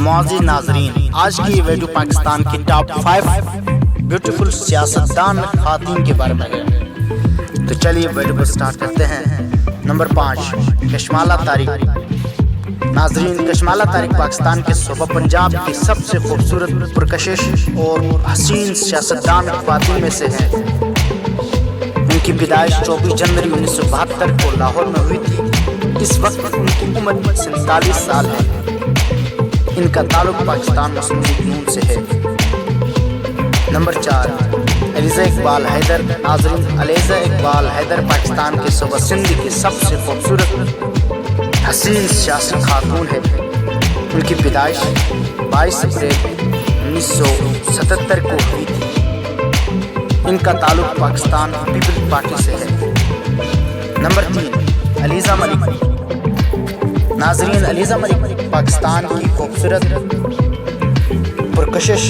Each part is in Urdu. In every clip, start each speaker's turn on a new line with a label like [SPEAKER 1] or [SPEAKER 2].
[SPEAKER 1] معزز ناظرین، آج کی یہ ویڈیو پاکستان کی ٹاپ 5 بیوٹیفل سیاستدان خواتین کے بارے میں ہے۔ تو چلیے ویڈیو کو سٹارٹ کرتے ہیں۔ نمبر 5، کشمالہ طارق۔ ناظرین، کشمالہ طارق پاکستان کے صوبہ پنجاب کی سب سے خوبصورت، پرکشش اور حسین سیاستدان خواتین میں سے ہیں۔ ان کی پیدائش 24 جنوری 1972 کو لاہور میں ہوئی تھی۔ اس وقت ان کی عمر 47 سال ہے۔ ان کا تعلق پاکستان مسلم لیگ نون سے ہے۔ نمبر 4، علیزہ اقبال حیدر۔ ناظرین، علیزہ اقبال حیدر پاکستان کے صوبہ سندھ کی سب سے خوبصورت حسین سیاسی خاتون ہے۔ ان کی پیدائش 22 اپریل 1977 کو ہوئی تھی۔ ان کا تعلق پاکستان پیپلز پارٹی سے ہے۔ نمبر 3، علیزہ ملک۔ ناظرین، علیزہ ملک پاکستان کی خوبصورت، پرکشش،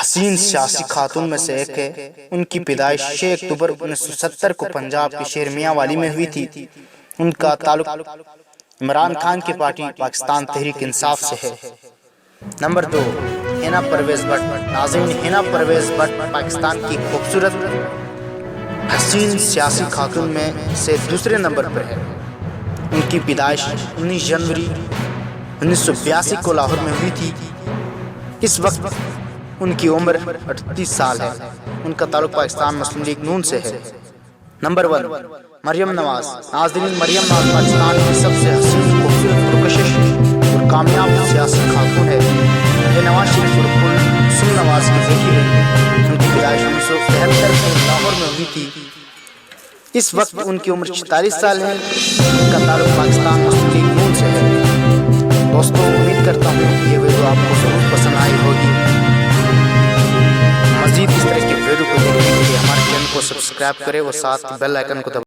[SPEAKER 1] حسین سیاسی خاتون میں سے ایک ہے۔ ان کی پیدائش 6 اکتوبر 1970 کو پنجاب کے شہر میاں والی میں ہوئی تھی۔ ان کا تعلق عمران خان کی پارٹی پاکستان تحریک انصاف سے ہے۔ نمبر 2، حنا پرویز بٹ۔ ناظرین، حنا پرویز بٹ پاکستان کی خوبصورت، حسین سیاسی خاتون میں سے دوسرے نمبر پر ہے۔ ان کی پیدائش 19 جنوری 1982 کو لاہور میں ہوئی تھی۔ اس وقت ان کی عمر 38 سال ہے۔ ان کا تعلق پاکستان مسلم لیگ نون سے ہے۔ نمبر 1، مریم نواز۔ ناظرین، مریم نواز پاکستان کی سب سے حسین، خوبصورت، پرکشش اور کامیاب سیاسی خاتون ہے۔ یہ نواز شریف اور کلثوم نواز کی بیٹی ہے۔ ان کی پیدائش 1973 میں لاہور میں ہوئی تھی۔ اس وقت ان کی عمر 46 سال ہے۔ ان کا تعلق پاکستان مسلم لیگ نون سے ہے۔ دوستوں، امید کرتا ہوں کہ یہ ویڈیو آپ کو ضرور پسند آئی ہوگی۔ مزید اس طرح کی ویڈیو کو دیکھنے کے لیے ہمارے چینل کو سبسکرائب کریں اور ساتھ بیل آئیکن کو دبائیں۔